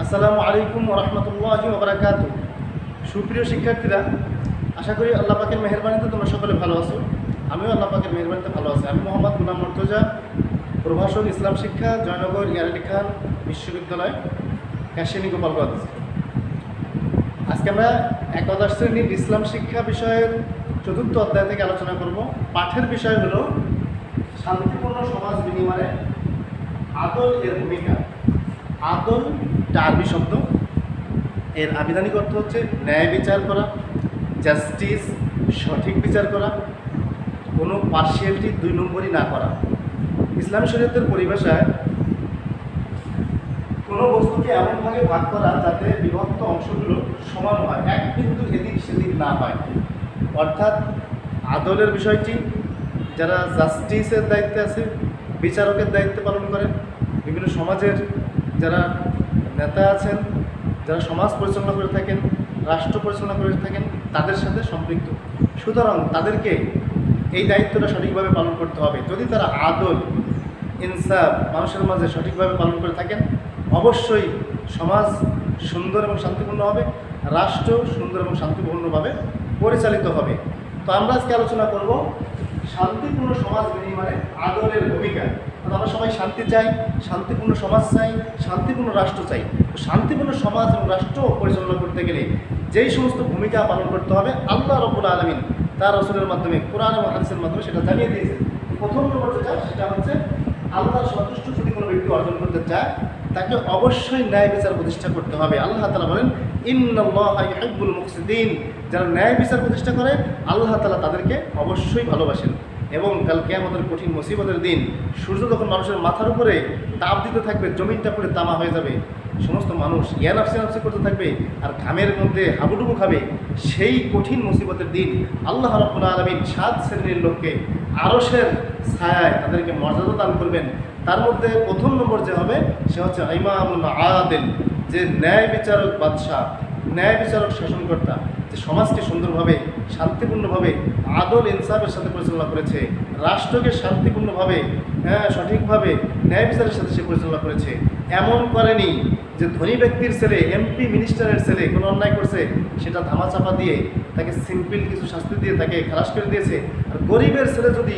আসসালামু আলাইকুম ওয়া রাহমাতুল্লাহি ওয়া বারাকাতুহু। সুপ্রিয় শিক্ষার্থীরা, আশা করি আল্লাহ পাকের মেহেরবানিতে তোমরা সকলে ভালো আছো। আমিও আল্লাহ পাকের মেহেরবানিতে ভালো আছি। আমি মোহাম্মদ গুলাম মুর্তজা, প্রভাষক ইসলাম শিক্ষা, জয়নগর ইয়ার খান বিশ্ববিদ্যালয়, কাশিয়ানী গোপালগঞ্জ। আজকে আমরা একাদশ শ্রেণীর ইসলাম শিক্ষা বিষয়ের ৪র্থ অধ্যায় থেকে আলোচনা করব। পাঠের বিষয় হলো শান্তিপূর্ণ সমাজ বিনিময়ে আদল এর ভূমিকা। আদল একটা আরবি শব্দ, এর আবিধানিক অর্থ হচ্ছে ন্যায় বিচার করা, জাস্টিস, সঠিক বিচার করা, কোনো পার্সিয়ালিটি ২ নম্বরই না করা। ইসলামী শরীয়তের পরিভাষায় কোনো বস্তুকে এমনভাবে ভাগ করা যাতে বিভক্ত অংশগুলো সমান হয়, এক বিন্দু এদিক সেদিক না হয়। অর্থাৎ আদলের বিষয়টি যারা জাস্টিসের দায়িত্বে আছে, বিচারকের দায়িত্ব পালন করেন, বিভিন্ন সমাজের যারা নেতা আছেন, যারা সমাজ পরিচালনা করে থাকেন, রাষ্ট্র পরিচালনা করে থাকেন, তাদের সাথে সম্পৃক্ত। সুতরাং তাদেরকে এই দায়িত্বটা সঠিকভাবে পালন করতে হবে। যদি তারা আদল, ইনসাফ মানুষের মাঝে সঠিকভাবে পালন করে থাকেন, অবশ্যই সমাজ সুন্দর এবং শান্তিপূর্ণ হবে, রাষ্ট্র সুন্দর এবং শান্তিপূর্ণভাবে পরিচালিত হবে। তো আমরা আজকে আলোচনা করব শান্তিপূর্ণ সমাজ বিনিময়ে আদলের ভূমিকা। আমরা সবাই শান্তি চাই, শান্তিপূর্ণ সমাজ চাই, শান্তিপূর্ণ রাষ্ট্র চাই। তো শান্তিপূর্ণ সমাজ এবং রাষ্ট্র পরিচালনা করতে গেলে যেই সমস্ত ভূমিকা পালন করতে হবে, আল্লাহ রাব্বুল আলামিন তার রাসূলের মাধ্যমে, কোরআন এবং হাদিসের মাধ্যমে সেটা জানিয়ে দিয়েছেন। প্রথম নম্বর যেটা, সেটা হচ্ছে আল্লাহর সন্তুষ্ট যদি কোনো ব্যক্তি অর্জন করতে চায়, তাকে অবশ্যই ন্যায় বিচার প্রতিষ্ঠা করতে হবে। আল্লাহ তাআলা বলেন, ইন্নাল্লাহা ইউহিব্বুল মুকসিতিন। যারা ন্যায় বিচার প্রতিষ্ঠা করে, আল্লাহ তাআলা তাদেরকে অবশ্যই ভালোবাসেন। এবং কাল কিয়ামতের কঠিন মুসিবতের দিন সূর্য যখন মানুষের মাথার উপরে তাপ দিতে থাকবে, জমিনটা পুরো তামা হয়ে যাবে, সমস্ত মানুষ ইয়া নাফসি নাফসি করতে থাকবে আর ঘামের মধ্যে হাবুডুবু খাবে, সেই কঠিন মুসিবতের দিন আল্লাহ রাব্বুল আলামিন ৭ শ্রেণীর লোককে আরশের ছায়ায় তাদেরকে মর্যাদা দান করবেন। তার মধ্যে প্রথম নম্বর যে হবে, সে হচ্ছে ইমামুল আদিল, যে ন্যায় বিচারক বাদশাহ, ন্যায় বিচারক শাসনকর্তা, যে সমাজকে সুন্দরভাবে, শান্তিপূর্ণভাবে, আদল ইনসাফের সাথে পরিচালনা করেছে, রাষ্ট্রকে শান্তিপূর্ণভাবে, সঠিকভাবে ন্যায় বিচারের সাথে সে পরিচালনা করেছে। এমন করেনি যে ধনী ব্যক্তির ছেলে, এমপি মিনিস্টারের ছেলে কোনো অন্যায় করছে, সেটা ধামাচাপা দিয়ে তাকে সিম্পল কিছু শাস্তি দিয়ে তাকে খালাস করে দিয়েছে। আর গরিবের ছেলে যদি,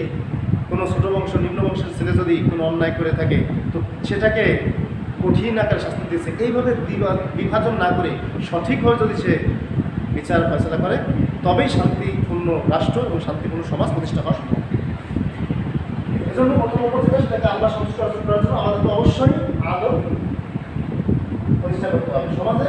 কোনো ছোট বংশ, নিম্ন বংশের ছেলে যদি কোনো অন্যায় করে থাকে, তো সেটাকে কঠিন আকারে শাস্তি দিয়েছে। এইভাবে বিভাজন না করে সঠিকভাবে যদি সে বিচার ফয়সালা করে, তবেই শান্তিপূর্ণ রাষ্ট্র এবং শান্তিপূর্ণ সমাজ প্রতিষ্ঠা হওয়া সম্ভব। এজন্য প্রথম নম্বর যেটা, সেটাকে আল্লাহ সন্তুষ্ট অর্জন করার জন্য আমাদেরকে অবশ্যই আদল প্রতিষ্ঠা করতে হবে। সমাজে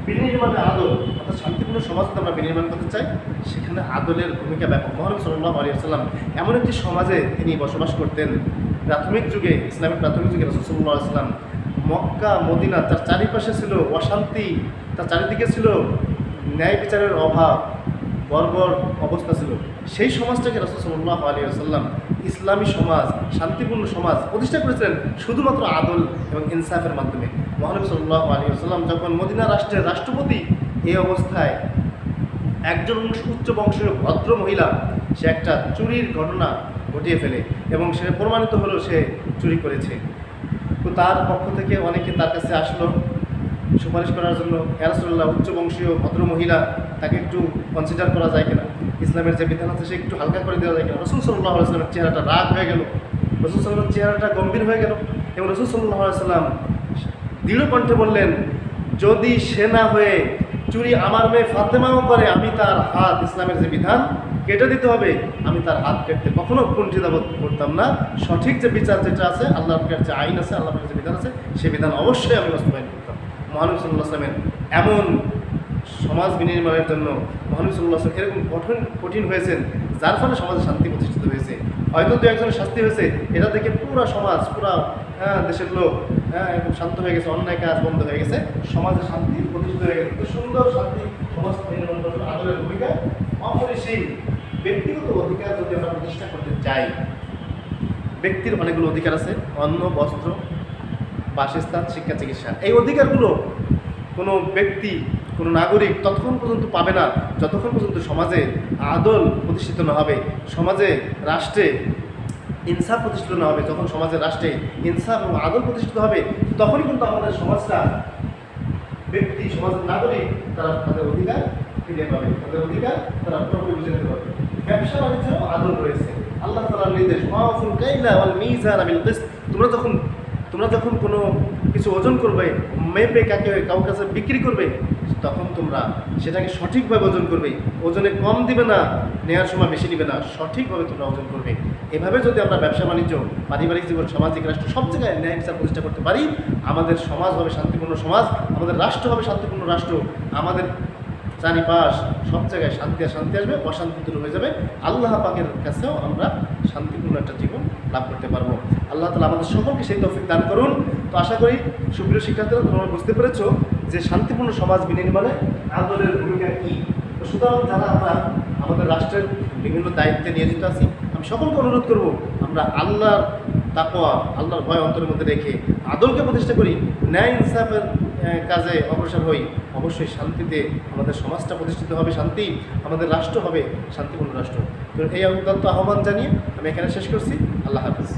বিনির্মাণে আদল, অর্থাৎ শান্তিপূর্ণ সমাজ যদি আমরা বিনির্মাণ করতে চাই, সেখানে আদলের ভূমিকা ব্যাপক। মহানবী সাল্লাল্লাহু আলাইহি ওয়াসাল্লাম এমন একটি সমাজে তিনি বসবাস করতেন, প্রাথমিক যুগে, ইসলামের প্রাথমিক যুগে রাসূল সাল্লাল্লাহু আলাইহি ওয়াসাল্লাম মক্কা, মদিনা, তার চারিপাশে ছিল অশান্তি, তার চারিদিকে ছিল ন্যায় বিচারের অভাব, বর্বর অবস্থা ছিল। সেই সমাজটাকে রাসূল সাল্লাল্লাহু আলাইহি ওয়াসাল্লাম ইসলামী সমাজ, শান্তিপূর্ণ সমাজ প্রতিষ্ঠা করেছিলেন শুধুমাত্র আদল এবং ইনসাফের মাধ্যমে। মহানবী সাল্লাল্লাহু আলাইহি ওয়াসাল্লাম যখন মদিনা রাষ্ট্রের রাষ্ট্রপতি, এই অবস্থায় একজন উচ্চ বংশীয় ভদ্র মহিলা, সে একটা চুরির ঘটনা ঘটিয়ে ফেলে এবং সে প্রমাণিত হলো সে চুরি করেছে। তো তার পক্ষ থেকে অনেকে তার কাছে আসলো সুপারিশ করার জন্য, ইয়া রাসূলুল্লাহ, উচ্চ বংশীয় ভদ্র মহিলা, তাকে একটু কনসিডার করা যায় কিনা, ইসলামের যে বিধান আছে সে একটু হালকা করে দেওয়া যায় কিনা। রাসূল সাল্লাল্লাহু আলাইহি ওয়াসাল্লামের চেহারাটা রাগ হয়ে গেল, রাসূল সাল্লাল্লাহু চেহারাটা গম্ভীর হয়ে গেল এবং রাসূল সাল্লাল্লাহু আলাইহি ওয়াসাল্লাম দৃঢ় কণ্ঠে বললেন, যদি সে না হয়ে চুরি আমার মেয়ে ফাতেমাও করে, আমি তার হাত, ইসলামের যে বিধান, কেটে দিতে হবে, আমি তার হাত কেটে কখনো কুণ্ঠিতাবোধ করতাম না। সঠিক যে বিচার যেটা আছে, আল্লাহর যে আইন আছে, আল্লাহর যে বিধান আছে, সেই বিধান অবশ্যই আমি বাস্তবায়ন করতাম। মহানবী সাল্লাল্লাহু আলাইহি ওয়াসাল্লামের এমন সমাজ বিনির্মাণের জন্য মহানবী সাল্লাল্লাহু আলাইহি ওয়াসাল্লাম এরকম কঠিন হয়েছেন, যার ফলে সমাজে শান্তি প্রতিষ্ঠিত হয়েছে। হয়তো দু একজনের শাস্তি হয়েছে, এটা থেকে পুরো সমাজ, পুরো দেশের লোক একদম শান্ত হয়ে গেছে, অন্যায় কাজ বন্ধ হয়ে গেছে, সমাজে শান্তি প্রতিষ্ঠিত হয়ে গেছে। সুন্দর শান্তি সমাজ নির্মাণ করার আদলের ভূমিকা অপরিসীম। ব্যক্তিগত অধিকার যদি আমরা প্রতিষ্ঠা করতে চাই, ব্যক্তির অনেকগুলো অধিকার আছে, অন্ন, বস্ত্র, বাসস্থান, শিক্ষা, চিকিৎসা। এই অধিকারগুলো কোনো ব্যক্তি, কোনো নাগরিক ততক্ষণ পর্যন্ত পাবে না যতক্ষণ পর্যন্ত সমাজে আদল প্রতিষ্ঠিত না হবে, সমাজে, রাষ্ট্রে ইনসাফ প্রতিষ্ঠিত না হবে। যখন সমাজে, রাষ্ট্রে ইনসাফ এবং আদল প্রতিষ্ঠিত হবে, তখনই কিন্তু আমাদের সমাজটা ব্যক্তি, সমাজের নাগরিক তারা তাদের অধিকার ফিরে পাবে, তাদের অধিকার তারা পুরোপুরি বুঝে নিতে পারবে। ব্যবসা বাণিজ্যেরও আদর রয়েছে। আল্লাহ তাআলার নির্দেশ, ওয়াফুল কাইলা ওয়াল মিজান বিল কিসত। তোমরা যখন কোনো কিছু ওজন করবে, মেপে কাউকে কাছে বিক্রি করবে, তখন তোমরা সেটাকে সঠিকভাবে ওজন করবে। ওজনে কম দিবে না, নেওয়ার সময় বেশি দিবে না, সঠিকভাবে তোমরা ওজন করবে। এভাবে যদি আমরা ব্যবসা বাণিজ্য, পারিবারিক জীবন, সামাজিক রাষ্ট্র সব জায়গায় ন্যায় বিচার প্রতিষ্ঠা করতে পারি, আমাদের সমাজ হবে শান্তিপূর্ণ সমাজ, আমাদের রাষ্ট্র হবে শান্তিপূর্ণ রাষ্ট্র, আমাদের চারিপাশ সব জায়গায় শান্তি আর শান্তি আসবে, অশান্তি দূর হয়ে যাবে। আল্লাহ পাকের কাছেও আমরা শান্তিপূর্ণ একটা জীবন লাভ করতে পারবো। আল্লাহ তাআলা আমাদের সকলকে সেই তৌফিক দান করুন। তো আশা করি সুপ্রিয় শিক্ষার্থীরা তোমরা বুঝতে পেরেছো যে শান্তিপূর্ণ সমাজ বিনির্মাণে আদরের ভূমিকা কী। তো সুতরাং যারা আমরা আমাদের রাষ্ট্রের বিভিন্ন দায়িত্বে নিয়োজিত আছি, আমি সকলকে অনুরোধ করব আমরা আল্লাহর তাকওয়া, আল্লাহর ভয় অন্তরের মধ্যে রেখে আদলকে প্রতিষ্ঠা করি, ন্যায় ইনসাফের কাজে অগ্রসর হই। অবশ্যই শান্তিতে আমাদের সমাজটা প্রতিষ্ঠিত হবে, শান্তি, আমাদের রাষ্ট্র হবে শান্তিপূর্ণ রাষ্ট্র। তো এই অত্যন্ত আহ্বান জানিয়ে আমি এখানে শেষ করছি। আল্লাহ হাফেজ।